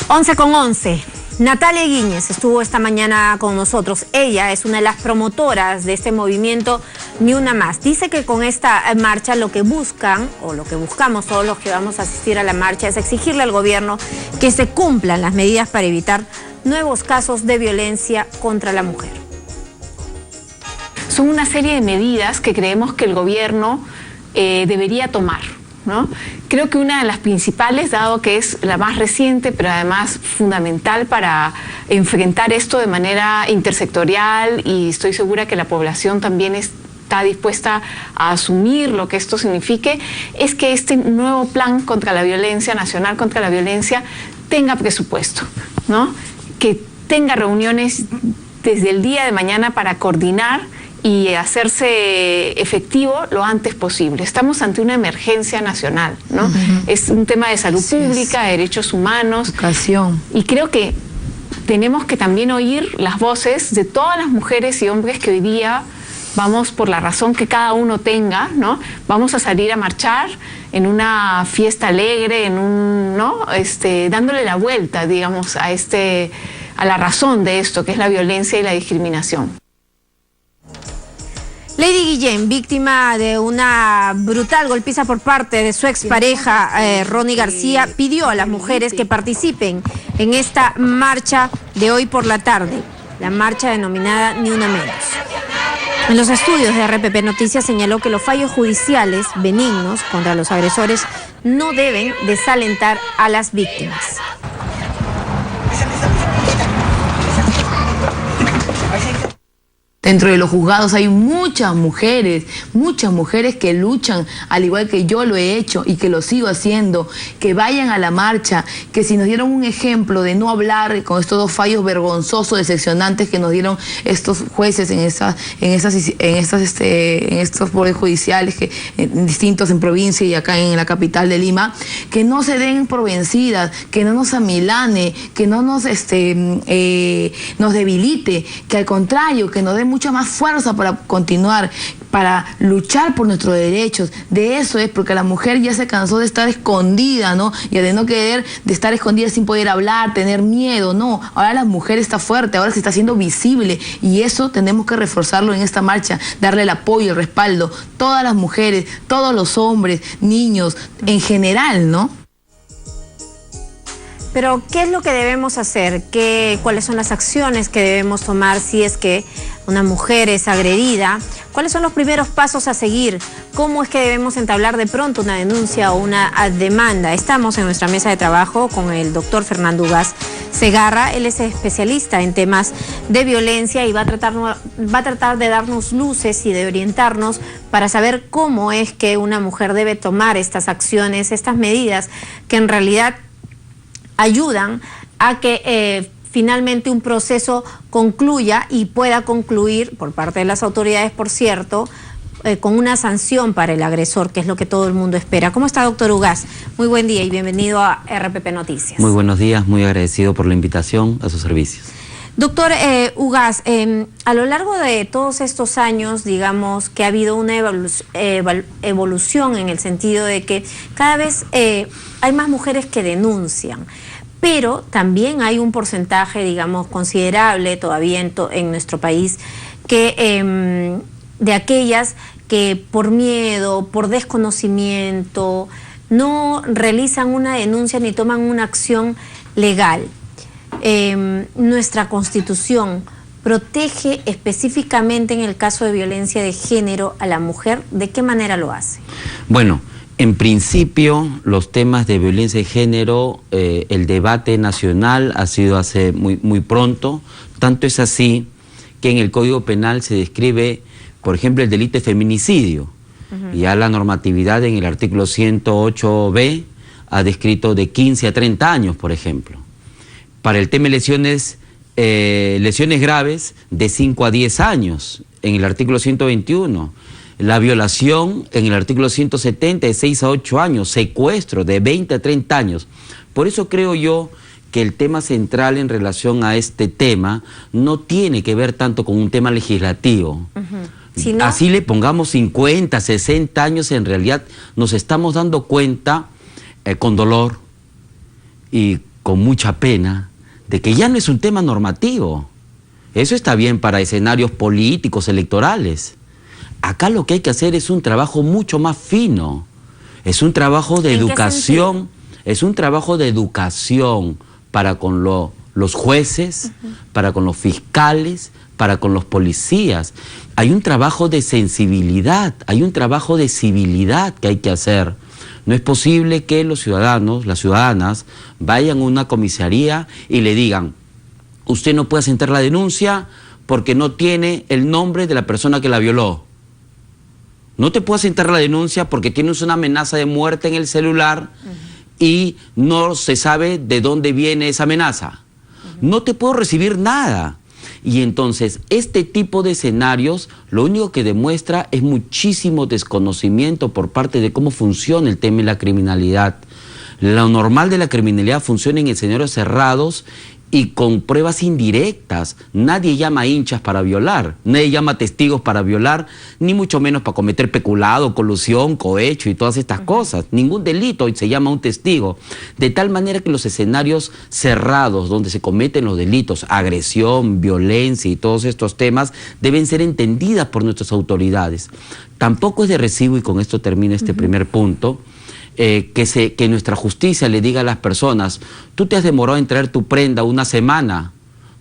11:11. Natalia Guíñez estuvo esta mañana con nosotros. Ella es una de las promotoras de este movimiento Ni Una Más. Dice que con esta marcha lo que buscan, o lo que buscamos todos los que vamos a asistir a la marcha, es exigirle al gobierno que se cumplan las medidas para evitar nuevos casos de violencia contra la mujer. Son una serie de medidas que creemos que el gobierno debería tomar, ¿no? Creo que una de las principales, dado que es la más reciente, pero además fundamental para enfrentar esto de manera intersectorial, y estoy segura que la población también está dispuesta a asumir lo que esto signifique, es que este nuevo plan contra la violencia, nacional contra la violencia, tenga presupuesto, ¿no? Que tenga reuniones desde el día de mañana para coordinar y hacerse efectivo lo antes posible. Estamos ante una emergencia nacional, ¿no? Es un tema de salud pública, de derechos humanos. Educación. Y creo que tenemos que también oír las voces de todas las mujeres y hombres que hoy día vamos, por la razón que cada uno tenga, ¿no? Vamos a salir a marchar en una fiesta alegre, ¿no? Dándole la vuelta, digamos, a la razón de esto, que es la violencia y la discriminación. Lady Guillén, víctima de una brutal golpiza por parte de su expareja, Ronnie García, pidió a las mujeres que participen en esta marcha de hoy por la tarde, la marcha denominada Ni Una Menos. En los estudios de RPP Noticias señaló que los fallos judiciales benignos contra los agresores no deben desalentar a las víctimas. Dentro de los juzgados hay muchas mujeres que luchan, al igual que yo lo he hecho y que lo sigo haciendo, que vayan a la marcha, que si nos dieron un ejemplo de no hablar con estos dos fallos vergonzosos, decepcionantes que nos dieron estos jueces en estos poderes judiciales distintos en provincia y acá en la capital de Lima, que no se den por vencidas, que no nos amilane, que no nos debilite, que al contrario, que nos dé mucha más fuerza para continuar, para luchar por nuestros derechos. De eso es, porque la mujer ya se cansó de estar escondida, ¿no? Y de no querer, de estar escondida sin poder hablar, tener miedo, no. Ahora la mujer está fuerte, ahora se está haciendo visible, y eso tenemos que reforzarlo en esta marcha, darle el apoyo, el respaldo, todas las mujeres, todos los hombres, niños, en general, ¿no? Pero, ¿qué es lo que debemos hacer? ¿Cuáles son las acciones que debemos tomar si es que una mujer es agredida? ¿Cuáles son los primeros pasos a seguir? ¿Cómo es que debemos entablar de pronto una denuncia o una demanda? Estamos en nuestra mesa de trabajo con el doctor Fernando Ugaz Segarra. Él es especialista en temas de violencia y va a tratar de darnos luces y de orientarnos para saber cómo es que una mujer debe tomar estas acciones, estas medidas que en realidad ayudan a que finalmente un proceso concluya y pueda concluir por parte de las autoridades, por cierto, con una sanción para el agresor, que es lo que todo el mundo espera. ¿Cómo está, doctor Ugaz? Muy buen día y bienvenido a RPP Noticias. Muy buenos días, muy agradecido por la invitación a sus servicios. Doctor Ugaz, a lo largo de todos estos años, digamos que ha habido una evolución en el sentido de que cada vez hay más mujeres que denuncian, pero también hay un porcentaje, digamos, considerable todavía en nuestro país que de aquellas que por miedo, por desconocimiento, no realizan una denuncia ni toman una acción legal. Nuestra Constitución protege específicamente en el caso de violencia de género a la mujer. ¿De qué manera lo hace? Bueno, en principio los temas de violencia de género, el debate nacional ha sido hace muy pronto. Tanto es así que en el Código Penal se describe, por ejemplo, el delito de feminicidio. Y ya la normatividad en el artículo 108b ha descrito de 15 a 30 años, por ejemplo. Para el tema de lesiones graves, de 5 a 10 años, en el artículo 121. La violación, en el artículo 170, de 6 a 8 años. Secuestro, de 20 a 30 años. Por eso creo yo que el tema central en relación a este tema no tiene que ver tanto con un tema legislativo. Si no, así le pongamos 50, 60 años, en realidad nos estamos dando cuenta con dolor y con mucha pena de que ya no es un tema normativo. Eso está bien para escenarios políticos, electorales. Acá lo que hay que hacer es un trabajo mucho más fino. Es un trabajo de educación. Es un trabajo de educación para con los jueces, para con los fiscales, para con los policías. Hay un trabajo de sensibilidad, hay un trabajo de civilidad que hay que hacer. No es posible que los ciudadanos, las ciudadanas, vayan a una comisaría y le digan: usted no puede asentar la denuncia porque no tiene el nombre de la persona que la violó. No te puedo asentar la denuncia porque tienes una amenaza de muerte en el celular y no se sabe de dónde viene esa amenaza. No te puedo recibir nada. Y entonces, este tipo de escenarios lo único que demuestra es muchísimo desconocimiento por parte de cómo funciona el tema de la criminalidad. Lo normal de la criminalidad funciona en escenarios cerrados y con pruebas indirectas. Nadie llama a hinchas para violar, nadie llama a testigos para violar, ni mucho menos para cometer peculado, colusión, cohecho y todas estas cosas. Ningún delito se llama a un testigo. De tal manera que los escenarios cerrados donde se cometen los delitos, agresión, violencia y todos estos temas, deben ser entendidas por nuestras autoridades. Tampoco es de recibo, y con esto termina este primer punto, que nuestra justicia le diga a las personas: tú te has demorado en traer tu prenda una semana,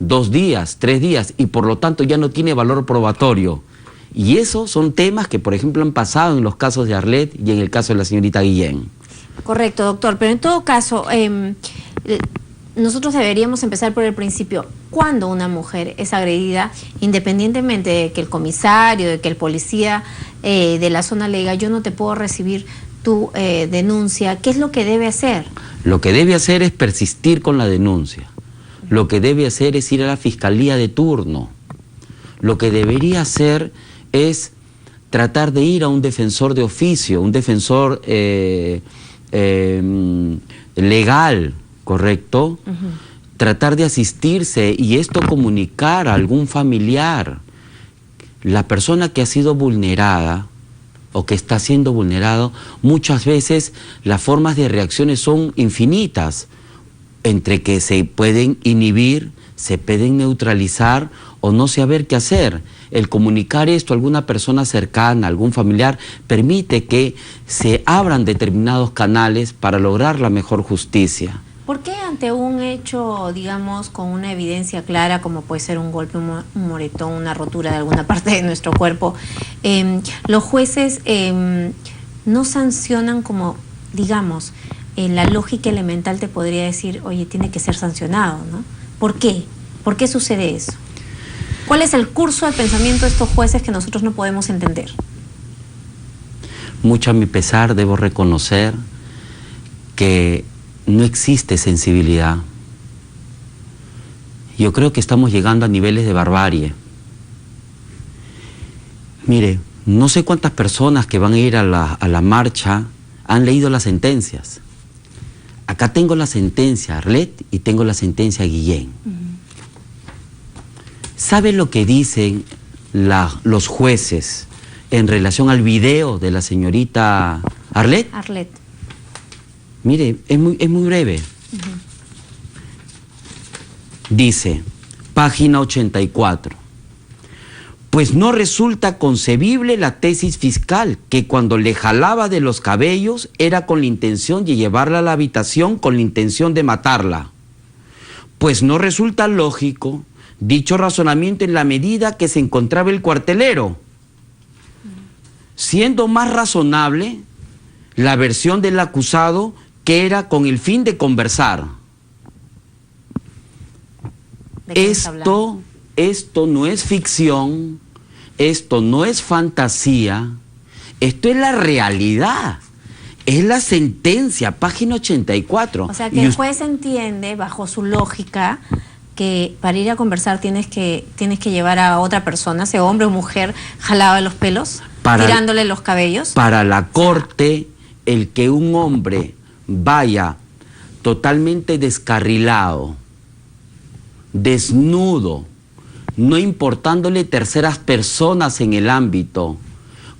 2 días, 3 días, y por lo tanto ya no tiene valor probatorio. Y esos son temas que, por ejemplo, han pasado en los casos de Arlet y en el caso de la señorita Guillén. Correcto, doctor, pero en todo caso, nosotros deberíamos empezar por el principio. Cuando una mujer es agredida, independientemente de que el comisario, de que el policía de la zona le diga: yo no te puedo recibir tu denuncia, ¿qué es lo que debe hacer? Lo que debe hacer es persistir con la denuncia. Lo que debe hacer es ir a la fiscalía de turno. Lo que debería hacer es tratar de ir a un defensor de oficio, un defensor legal, ¿correcto? Tratar de asistirse y esto comunicar a algún familiar. La persona que ha sido vulnerada o que está siendo vulnerado, muchas veces las formas de reacciones son infinitas, entre que se pueden inhibir, se pueden neutralizar o no saber qué hacer. El comunicar esto a alguna persona cercana, a algún familiar, permite que se abran determinados canales para lograr la mejor justicia. ¿Por qué ante un hecho, digamos, con una evidencia clara, como puede ser un golpe, un moretón, una rotura de alguna parte de nuestro cuerpo, los jueces no sancionan como, digamos, la lógica elemental te podría decir: oye, tiene que ser sancionado, ¿no? ¿Por qué? ¿Por qué sucede eso? ¿Cuál es el curso de pensamiento de estos jueces que nosotros no podemos entender? Mucho a mi pesar debo reconocer que no existe sensibilidad. Yo creo que estamos llegando a niveles de barbarie. Mire, no sé cuántas personas que van a ir a la marcha han leído las sentencias. Acá tengo la sentencia Arlet y tengo la sentencia Guillén. ¿Sabe lo que dicen los jueces en relación al video de la señorita Arlet? Arlet. Mire, es muy breve. Dice, página 84. Pues no resulta concebible la tesis fiscal que cuando le jalaba de los cabellos era con la intención de llevarla a la habitación con la intención de matarla. Pues no resulta lógico dicho razonamiento en la medida que se encontraba el cuartelero, siendo más razonable la versión del acusado que era con el fin de conversar. Esto no es ficción, esto no es fantasía, esto es la realidad, es la sentencia, página 84. O sea que el juez entiende, bajo su lógica, que para ir a conversar tienes que llevar a otra persona, sea hombre o mujer, jalado de los pelos, tirándole los cabellos. Para la corte, el que un hombre vaya totalmente descarrilado, desnudo, no importándole terceras personas en el ámbito,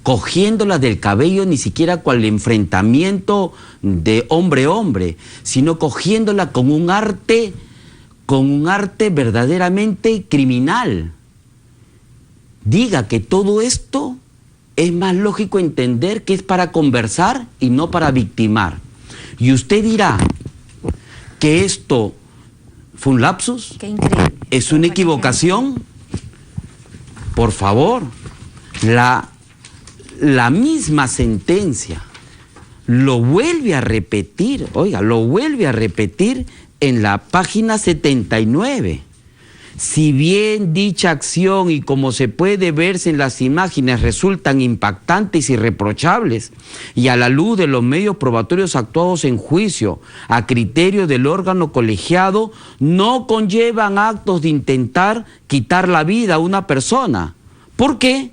cogiéndola del cabello, ni siquiera cual enfrentamiento de hombre a hombre, sino cogiéndola con un arte verdaderamente criminal. Diga que todo esto es más lógico entender que es para conversar y no para victimar. Y usted dirá que esto fue un lapsus, Qué increíble. es una equivocación. Por favor, la misma sentencia lo vuelve a repetir, oiga, lo vuelve a repetir en la página 79. Si bien dicha acción y como se puede verse en las imágenes resultan impactantes y reprochables, y a la luz de los medios probatorios actuados en juicio, a criterio del órgano colegiado, no conllevan actos de intentar quitar la vida a una persona. ¿Por qué?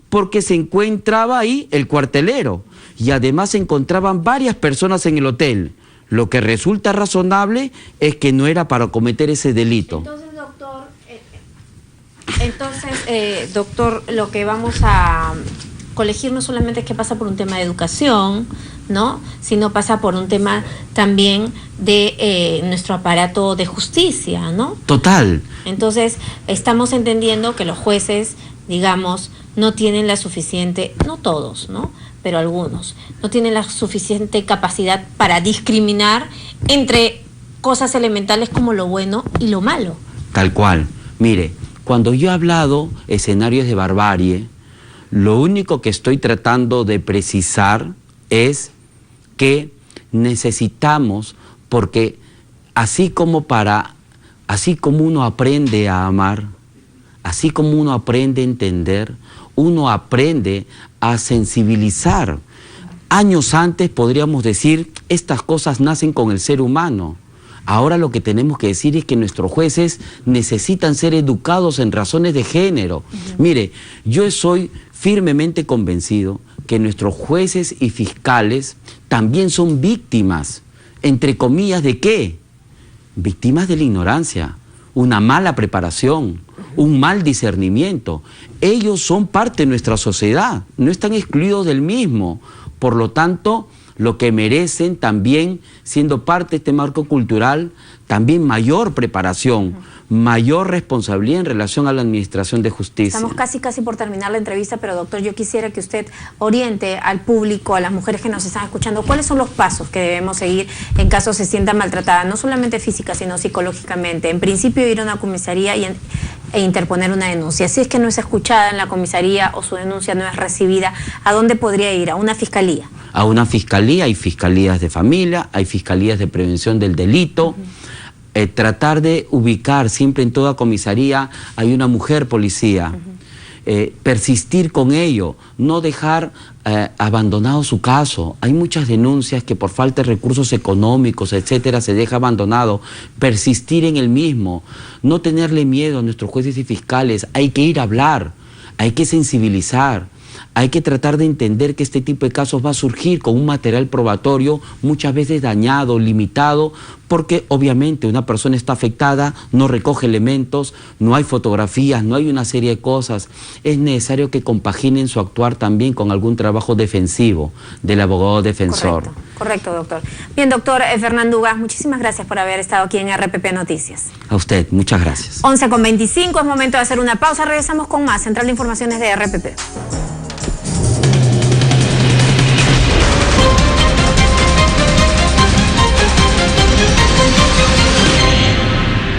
Porque se encontraba ahí el cuartelero y además se encontraban varias personas en el hotel. Lo que resulta razonable es que no era para cometer ese delito. Doctor, lo que vamos a colegir no solamente es que pasa por un tema de educación, ¿no?, sino pasa por un tema también de nuestro aparato de justicia, ¿no? Total. Entonces, estamos entendiendo que los jueces, digamos, no tienen la suficiente, no todos, ¿no?, pero algunos, no tienen la suficiente capacidad para discriminar entre cosas elementales como lo bueno y lo malo. Tal cual. Mire, cuando yo he hablado escenarios de barbarie, lo único que estoy tratando de precisar es que necesitamos, porque así como uno aprende a amar, así como uno aprende a entender, uno aprende a sensibilizar. Años antes podríamos decir, estas cosas nacen con el ser humano. Ahora lo que tenemos que decir es que nuestros jueces necesitan ser educados en razones de género. Mire, yo soy firmemente convencido que nuestros jueces y fiscales también son víctimas, entre comillas, ¿de qué? Víctimas de la ignorancia, una mala preparación, un mal discernimiento. Ellos son parte de nuestra sociedad, no están excluidos del mismo. Por lo tanto, lo que merecen también, siendo parte de este marco cultural, también mayor preparación, mayor responsabilidad en relación a la administración de justicia. Estamos casi por terminar la entrevista, pero doctor, yo quisiera que usted oriente al público, a las mujeres que nos están escuchando, cuáles son los pasos que debemos seguir en caso se sientan maltratadas, no solamente física, sino psicológicamente. En principio, ir a una comisaría e interponer una denuncia. Si es que no es escuchada en la comisaría o su denuncia no es recibida, ¿a dónde podría ir? ¿A una fiscalía? A una fiscalía, hay fiscalías de familia, hay fiscalías de prevención del delito. Tratar de ubicar, siempre en toda comisaría hay una mujer policía. Persistir con ello, no dejar abandonado su caso. Hay muchas denuncias que por falta de recursos económicos, etcétera, se deja abandonado. Persistir en el mismo, no tenerle miedo a nuestros jueces y fiscales. Hay que ir a hablar, hay que sensibilizar. Hay que tratar de entender que este tipo de casos va a surgir con un material probatorio muchas veces dañado, limitado, porque obviamente una persona está afectada, no recoge elementos, no hay fotografías, no hay una serie de cosas. Es necesario que compaginen su actuar también con algún trabajo defensivo del abogado defensor. Correcto, doctor. Bien, doctor Fernando Ugas, muchísimas gracias por haber estado aquí en RPP Noticias. A usted, muchas gracias. 11:25, es momento de hacer una pausa. Regresamos con más. Central de Informaciones de RPP.